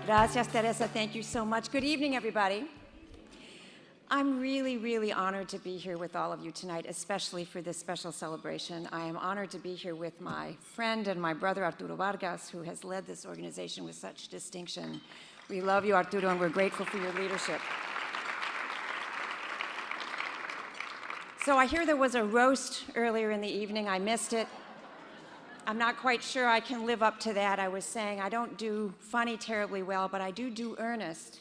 Gracias, Teresa. Thank you so much. Good evening, everybody. I'm really, really honored to be here with all of you tonight, especially for this special celebration. I am honored to be here with my friend and my brother, Arturo Vargas, who has led this organization with such distinction. We love you, Arturo, and we're grateful for your leadership. So I hear there was a roast earlier in the evening. I missed it. I'm not quite sure I can live up to that. I was saying I don't do funny terribly well, but I do earnest.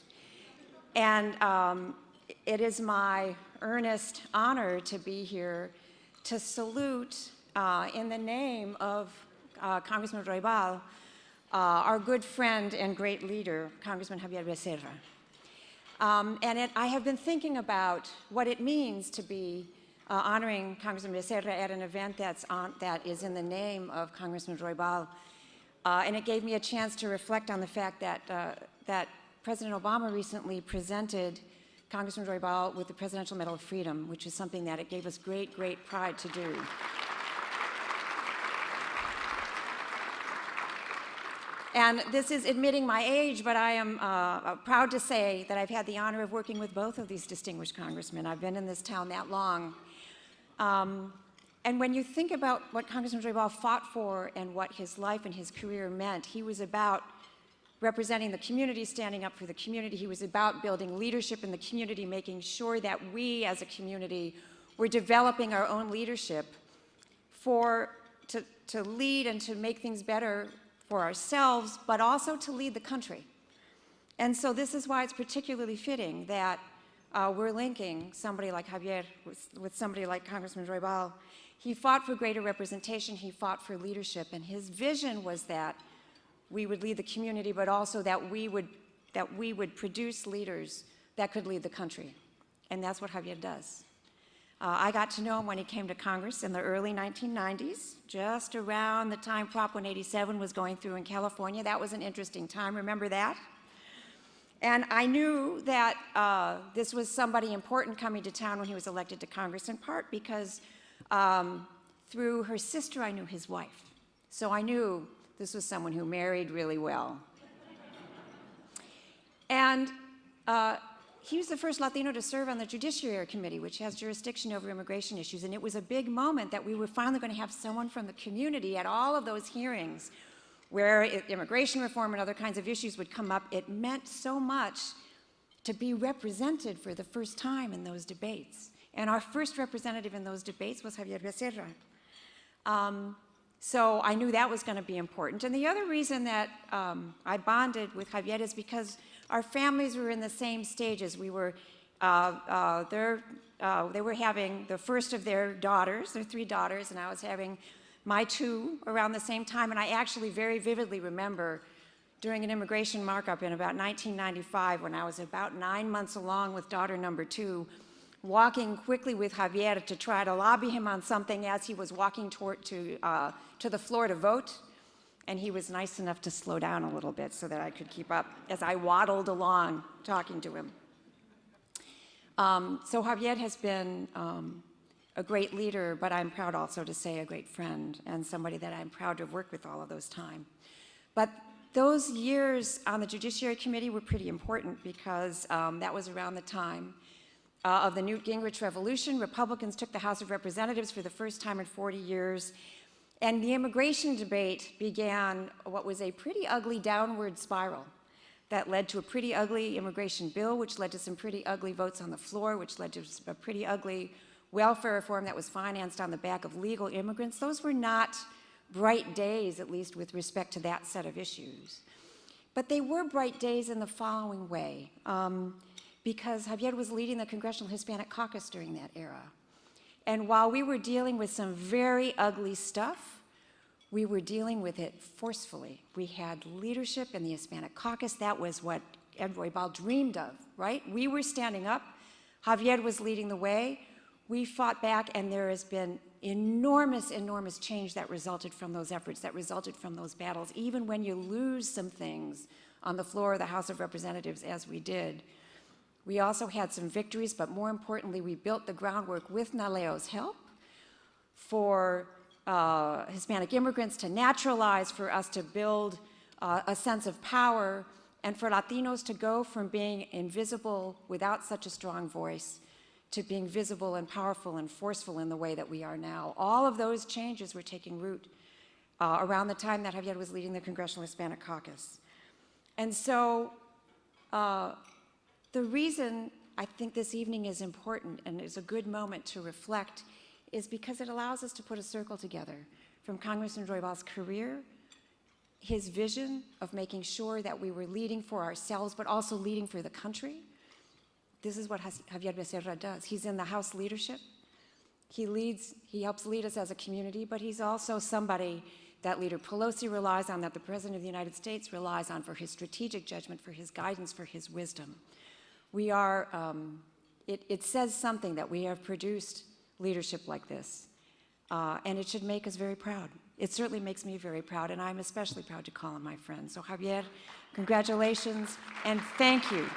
And it is my earnest honor to be here to salute, in the name of Congressman Roybal, our good friend and great leader, Congressman Javier Becerra. I have been thinking about what it means to be honoring Congressman Becerra at an event that is in the name of Congressman Roybal. And it gave me a chance to reflect on the fact that President Obama recently presented Congressman Roybal with the Presidential Medal of Freedom, which is something that it gave us great, great pride to do. And this is admitting my age, but I am proud to say that I've had the honor of working with both of these distinguished congressmen. I've been in this town that long. And when you think about what Congressman Roybal fought for and what his life and his career meant, he was about representing the community, standing up for the community. He was about building leadership in the community, making sure that we as a community were developing our own leadership to lead and to make things better for ourselves, but also to lead the country. And so this is why it's particularly fitting that we're linking somebody like Javier with somebody like Congressman Roybal. He fought for greater representation, he fought for leadership, and his vision was that we would lead the community, but also that we would produce leaders that could lead the country. And that's what Javier does. I got to know him when he came to Congress in the early 1990s, just around the time Prop 187 was going through in California. That was an interesting time, remember that? And I knew that this was somebody important coming to town when he was elected to Congress, in part because through her sister, I knew his wife. So I knew this was someone who married really well. And he was the first Latino to serve on the Judiciary Committee, which has jurisdiction over immigration issues. And it was a big moment that we were finally going to have someone from the community at all of those hearings where immigration reform and other kinds of issues would come up. It meant so much to be represented for the first time in those debates. And our first representative in those debates was Javier Becerra. So I knew that was going to be important. And the other reason that I bonded with Javier is because our families were in the same stages. We were, they were having the first of their daughters, their 3 daughters, and I was having my 2 around the same time. And I actually very vividly remember during an immigration markup in about 1995, when I was about 9 months along with daughter number 2, walking quickly with Javier to try to lobby him on something as he was walking to the floor to vote. And he was nice enough to slow down a little bit so that I could keep up as I waddled along talking to him. So Javier has been a great leader, but I'm proud also to say a great friend and somebody that I'm proud to have worked with all of those time. But those years on the Judiciary Committee were pretty important because that was around the time of the Newt Gingrich Revolution. Republicans took the House of Representatives for the first time in 40 years. And the immigration debate began what was a pretty ugly downward spiral that led to a pretty ugly immigration bill, which led to some pretty ugly votes on the floor, which led to a pretty ugly welfare reform that was financed on the back of legal immigrants. Those were not bright days, at least with respect to that set of issues. But they were bright days in the following way, because Javier was leading the Congressional Hispanic Caucus during that era. And while we were dealing with some very ugly stuff, we were dealing with it forcefully. We had leadership in the Hispanic Caucus. That was what Ed Roybal dreamed of, right? We were standing up. Javier was leading the way. We fought back, and there has been enormous, enormous change that resulted from those efforts, that resulted from those battles. Even when you lose some things on the floor of the House of Representatives, as we did, we also had some victories, but more importantly, we built the groundwork with NALEO's help for Hispanic immigrants to naturalize, for us to build a sense of power and for Latinos to go from being invisible without such a strong voice to being visible and powerful and forceful in the way that we are now. All of those changes were taking root around the time that Javier was leading the Congressional Hispanic Caucus. And so the reason I think this evening is important and is a good moment to reflect is because it allows us to put a circle together from Congressman Roybal-Allard's career, his vision of making sure that we were leading for ourselves, but also leading for the country. This is what Javier Becerra does. He's in the House leadership. He helps lead us as a community, but he's also somebody that Leader Pelosi relies on, that the President of the United States relies on for his strategic judgment, for his guidance, for his wisdom. We are, it says something that we have produced leadership like this, and it should make us very proud. It certainly makes me very proud, and I'm especially proud to call him my friend. So Javier, congratulations, and thank you.